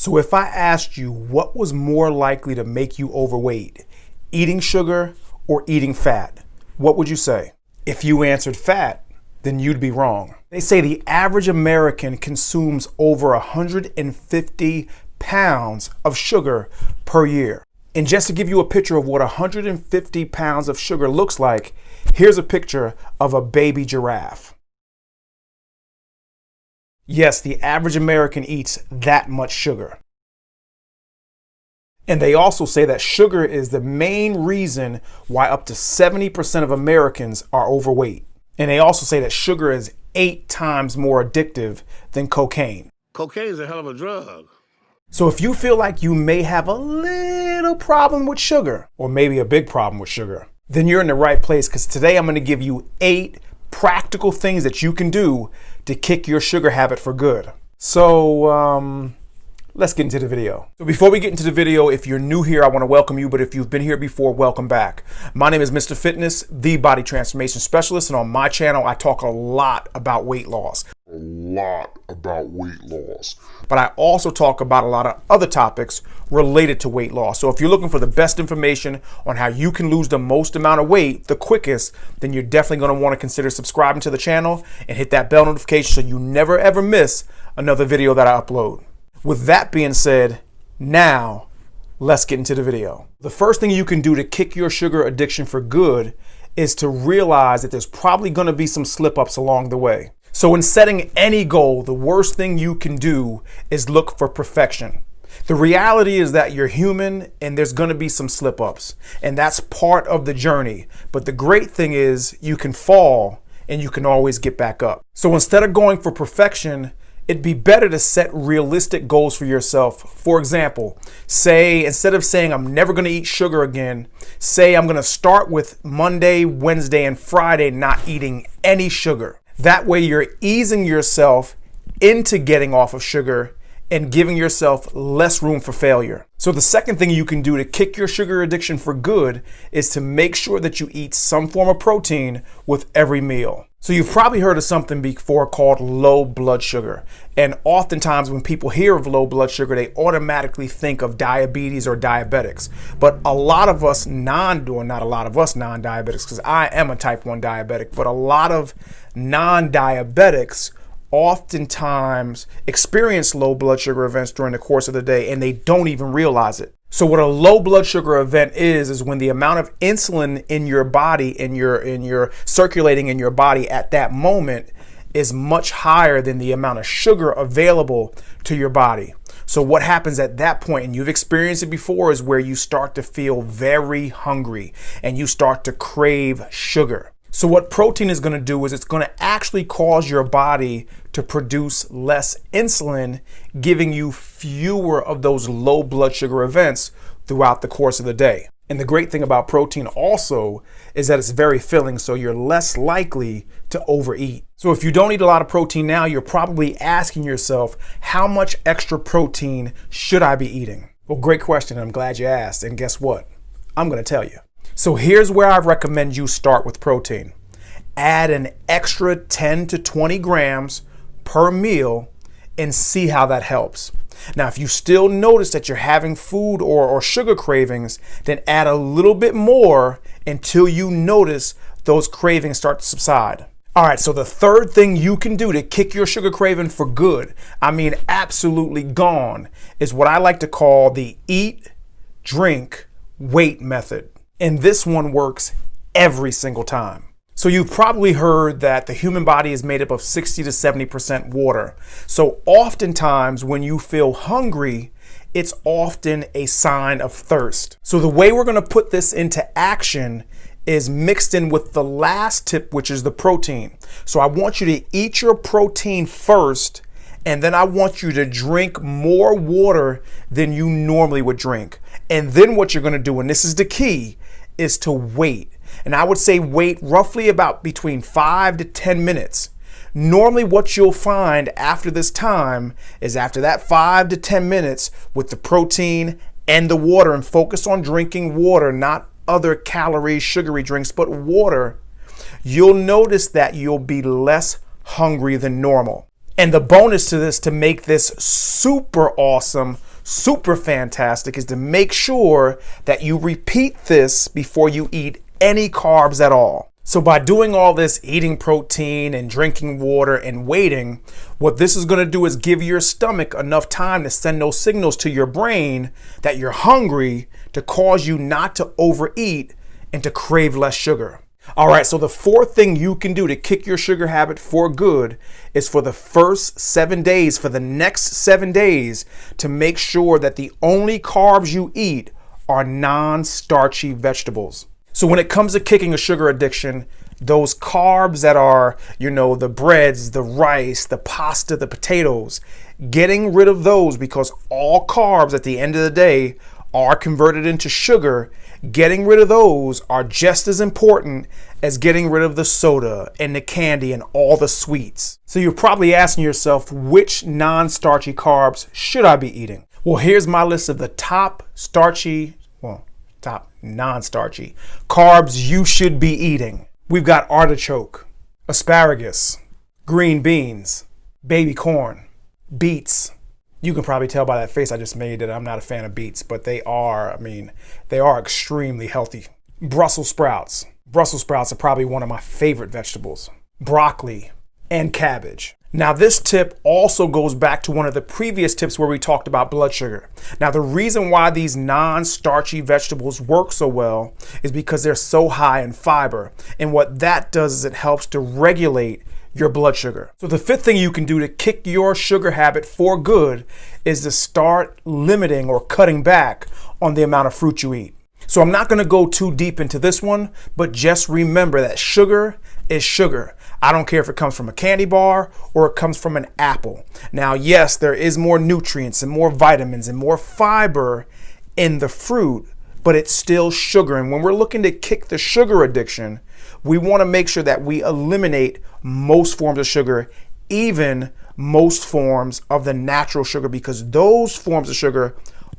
So if I asked you what was more likely to make you overweight, eating sugar or eating fat, what would you say? If you answered fat, then you'd be wrong. They say the average American consumes over 150 pounds of sugar per year. And just to give you a picture of what 150 pounds of sugar looks like, here's a picture of a baby giraffe. Yes, the average American eats that much sugar. And they also say that sugar is the main reason why up to 70% of Americans are overweight. And they also say that sugar is 8 times more addictive than cocaine. Cocaine is a hell of a drug. So if you feel like you may have a little problem with sugar, or maybe a big problem with sugar, then you're in the right place, because today I'm going to give you 8 practical things that you can do to kick your sugar habit for good. So let's get into the video. So before we get into the video, if you're new here, I want to welcome you. But if you've been here before, welcome back. My name is MrFitness, the body transformation specialist. And on my channel, I talk a lot about weight loss. But I also talk about a lot of other topics related to weight loss. So if you're looking for the best information on how you can lose the most amount of weight the quickest, then you're definitely going to want to consider subscribing to the channel and hit that bell notification so you never ever miss another video that I upload. With that being said, now let's get into the video. The first thing you can do to kick your sugar addiction for good is to realize that there's probably going to be some slip-ups along the way. So in setting any goal, the worst thing you can do is look for perfection. The reality is that you're human and there's going to be some slip-ups, and that's part of the journey. But the great thing is you can fall and you can always get back up. So instead of going for perfection, it'd be better to set realistic goals for yourself. For example, say instead of saying I'm never going to eat sugar again, say I'm going to start with Monday, Wednesday, and Friday not eating any sugar. That way you're easing yourself into getting off of sugar and giving yourself less room for failure. So the second thing you can do to kick your sugar addiction for good is to make sure that you eat some form of protein with every meal. So you've probably heard of something before called low blood sugar. And oftentimes when people hear of low blood sugar, they automatically think of diabetes or diabetics. But a lot of us non-diabetics, because I am a type 1 diabetic, but a lot of non-diabetics oftentimes experience low blood sugar events during the course of the day, and they don't even realize it. So what a low blood sugar event is when the amount of insulin in your body, in your circulating in your body at that moment is much higher than the amount of sugar available to your body. So what happens at that point, and you've experienced it before, is where you start to feel very hungry and you start to crave sugar. So what protein is going to do is it's going to actually cause your body to produce less insulin, giving you fewer of those low blood sugar events throughout the course of the day. And the great thing about protein also is that it's very filling, so you're less likely to overeat. So if you don't eat a lot of protein now, you're probably asking yourself, how much extra protein should I be eating? Well, great question. I'm glad you asked. And guess what? I'm going to tell you. So here's where I recommend you start with protein. Add an extra 10 to 20 grams per meal and see how that helps. Now, if you still notice that you're having food or sugar cravings, then add a little bit more until you notice those cravings start to subside. All right, so the third thing you can do to kick your sugar craving for good, I mean absolutely gone, is what I like to call the eat, drink, wait method. And this one works every single time. So you've probably heard that the human body is made up of 60 to 70% water. So oftentimes when you feel hungry, it's often a sign of thirst. So the way we're going to put this into action is mixed in with the last tip, which is the protein. So I want you to eat your protein first, and then I want you to drink more water than you normally would drink. And then what you're going to do, and this is the key, is to wait. And I would say wait roughly about between 5 to 10 minutes. Normally what you'll find after this time is after that 5 to 10 minutes with the protein and the water, and focus on drinking water, not other calorie, sugary drinks, but water, you'll notice that you'll be less hungry than normal. And the bonus to this, to make this super awesome, super fantastic is to make sure that you repeat this before you eat any carbs at all. So by doing all this, eating protein and drinking water and waiting, what this is going to do is give your stomach enough time to send those signals to your brain that you're hungry, to cause you not to overeat and to crave less sugar. All right, so the fourth thing you can do to kick your sugar habit for good is for the first 7 days, for the next 7 days, to make sure that the only carbs you eat are non-starchy vegetables. So when it comes to kicking a sugar addiction, those carbs that are, the breads, the rice, the pasta, the potatoes, getting rid of those, because all carbs at the end of the day are converted into sugar. Getting rid of those are just as important as getting rid of the soda and the candy and all the sweets. So you're probably asking yourself, which non-starchy carbs should I be eating? Well, here's my list of the top non-starchy carbs you should be eating. We've got artichoke, asparagus, green beans, baby corn, beets. You can probably tell by that face I just made that I'm not a fan of beets, but they are extremely healthy. Brussels sprouts. Brussels sprouts are probably one of my favorite vegetables. Broccoli and cabbage. Now, this tip also goes back to one of the previous tips where we talked about blood sugar. Now, the reason why these non-starchy vegetables work so well is because they're so high in fiber. And what that does is it helps to regulate your blood sugar. So the fifth thing you can do to kick your sugar habit for good is to start limiting or cutting back on the amount of fruit you eat. So I'm not going to go too deep into this one, but just remember that sugar is sugar. I don't care if it comes from a candy bar or it comes from an apple. Now, yes, there is more nutrients and more vitamins and more fiber in the fruit, but it's still sugar. And when we're looking to kick the sugar addiction, we want to make sure that we eliminate most forms of sugar, even most forms of the natural sugar, because those forms of sugar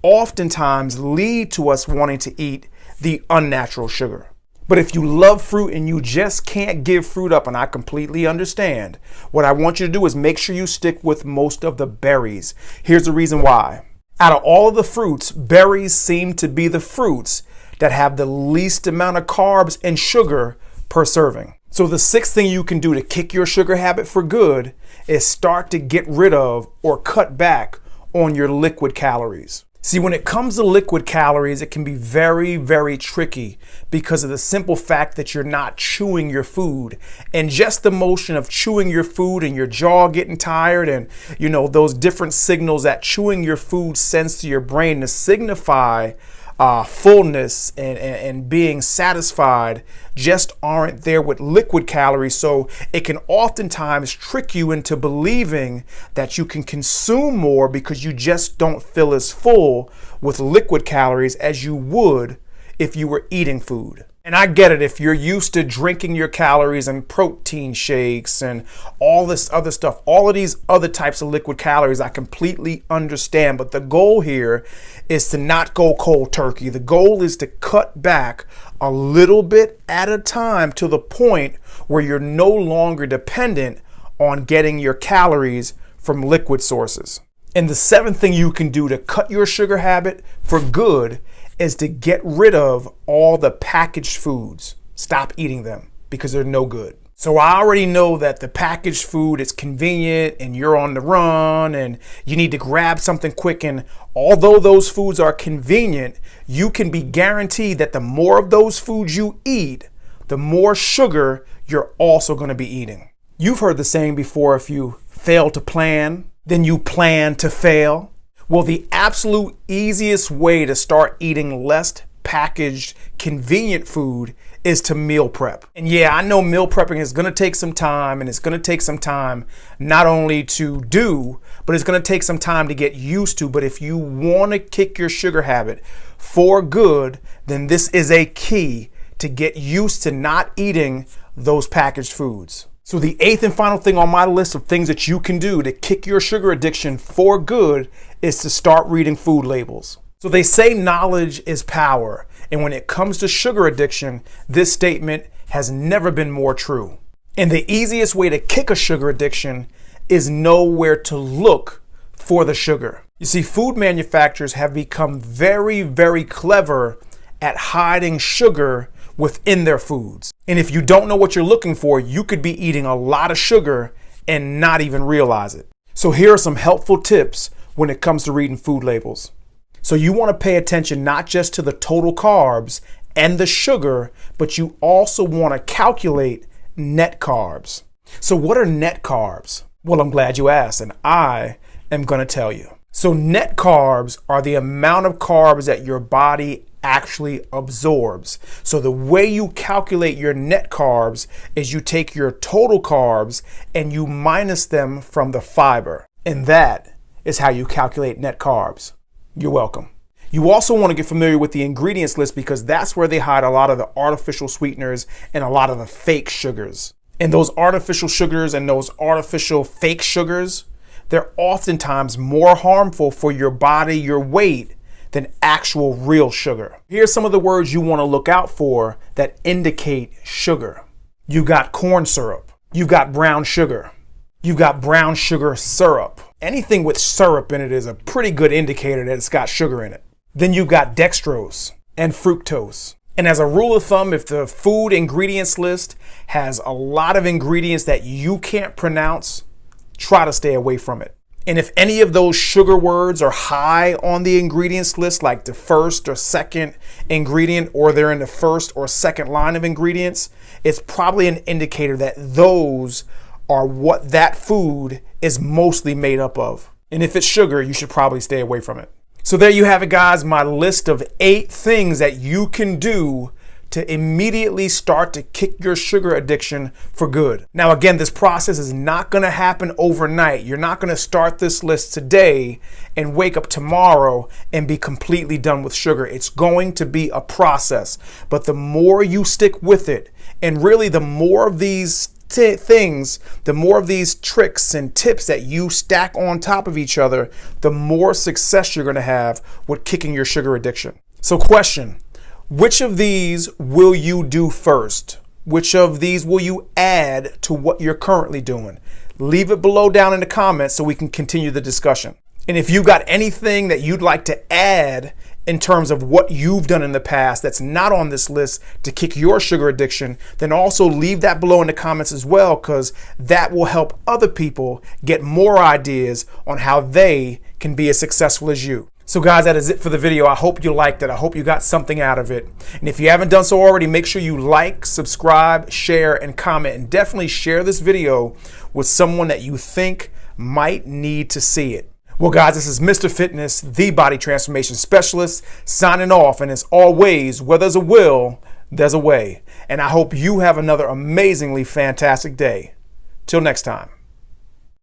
oftentimes lead to us wanting to eat the unnatural sugar. But if you love fruit and you just can't give fruit up, and I completely understand, what I want you to do is make sure you stick with most of the berries. Here's the reason why. Out of all of the fruits, berries seem to be the fruits that have the least amount of carbs and sugar per serving. So the sixth thing you can do to kick your sugar habit for good is start to get rid of or cut back on your liquid calories. See, when it comes to liquid calories, it can be very, very tricky because of the simple fact that you're not chewing your food. And just the motion of chewing your food and your jaw getting tired and, those different signals that chewing your food sends to your brain to signify fullness and being satisfied just aren't there with liquid calories. So it can oftentimes trick you into believing that you can consume more because you just don't feel as full with liquid calories as you would if you were eating food. And I get it, if you're used to drinking your calories and protein shakes and all this other stuff, all of these other types of liquid calories, I completely understand. But the goal here is to not go cold turkey. The goal is to cut back a little bit at a time to the point where you're no longer dependent on getting your calories from liquid sources. And the seventh thing you can do to cut your sugar habit for good is to get rid of all the packaged foods. Stop eating them because they're no good. So I already know that the packaged food is convenient and you're on the run and you need to grab something quick. And although those foods are convenient, you can be guaranteed that the more of those foods you eat, the more sugar you're also going to be eating. You've heard the saying before, if you fail to plan, then you plan to fail. Well, the absolute easiest way to start eating less packaged, convenient food is to meal prep. And yeah, I know meal prepping is going to take some time, and it's going to take some time not only to do, but it's going to take some time to get used to. But if you want to kick your sugar habit for good, then this is a key to get used to not eating those packaged foods. So the eighth and final thing on my list of things that you can do to kick your sugar addiction for good is to start reading food labels. So they say knowledge is power. And when it comes to sugar addiction, this statement has never been more true. And the easiest way to kick a sugar addiction is know where to look for the sugar. You see, food manufacturers have become very, very clever at hiding sugar within their foods. And if you don't know what you're looking for, you could be eating a lot of sugar and not even realize it. So here are some helpful tips when it comes to reading food labels. So you want to pay attention not just to the total carbs and the sugar, but you also want to calculate net carbs. So what are net carbs? Well, I'm glad you asked, and I am going to tell you. So net carbs are the amount of carbs that your body actually absorbs. So the way you calculate your net carbs is you take your total carbs and you minus them from the fiber. And that is how you calculate net carbs. You're welcome. You also want to get familiar with the ingredients list because that's where they hide a lot of the artificial sweeteners and a lot of the fake sugars. And those artificial sugars and those artificial fake sugars, they're oftentimes more harmful for your body, your weight, than actual real sugar. Here's some of the words you want to look out for that indicate sugar. You got corn syrup. You got brown sugar. You got brown sugar syrup. Anything with syrup in it is a pretty good indicator that it's got sugar in it. Then you got dextrose and fructose. And as a rule of thumb, if the food ingredients list has a lot of ingredients that you can't pronounce, try to stay away from it. And if any of those sugar words are high on the ingredients list, like the first or second ingredient, or they're in the first or second line of ingredients, it's probably an indicator that those are what that food is mostly made up of. And if it's sugar, you should probably stay away from it. So there you have it, guys, my list of 8 things that you can do to immediately start to kick your sugar addiction for good. Now, again, this process is not going to happen overnight. You're not going to start this list today and wake up tomorrow and be completely done with sugar. It's going to be a process. But the more you stick with it, and really the more of these things, the more of these tricks and tips that you stack on top of each other, the more success you're going to have with kicking your sugar addiction. So question, which of these will you do first? Which of these will you add to what you're currently doing? Leave it below down in the comments so we can continue the discussion. And if you got anything that you'd like to add in terms of what you've done in the past that's not on this list to kick your sugar addiction, then also leave that below in the comments as well, because that will help other people get more ideas on how they can be as successful as you. So guys, that is it for the video. I hope you liked it. I hope you got something out of it. And if you haven't done so already, make sure you like, subscribe, share, and comment. And definitely share this video with someone that you think might need to see it. Well, guys, this is Mr. Fitness, the body transformation specialist, signing off. And as always, where there's a will, there's a way. And I hope you have another amazingly fantastic day. Till next time.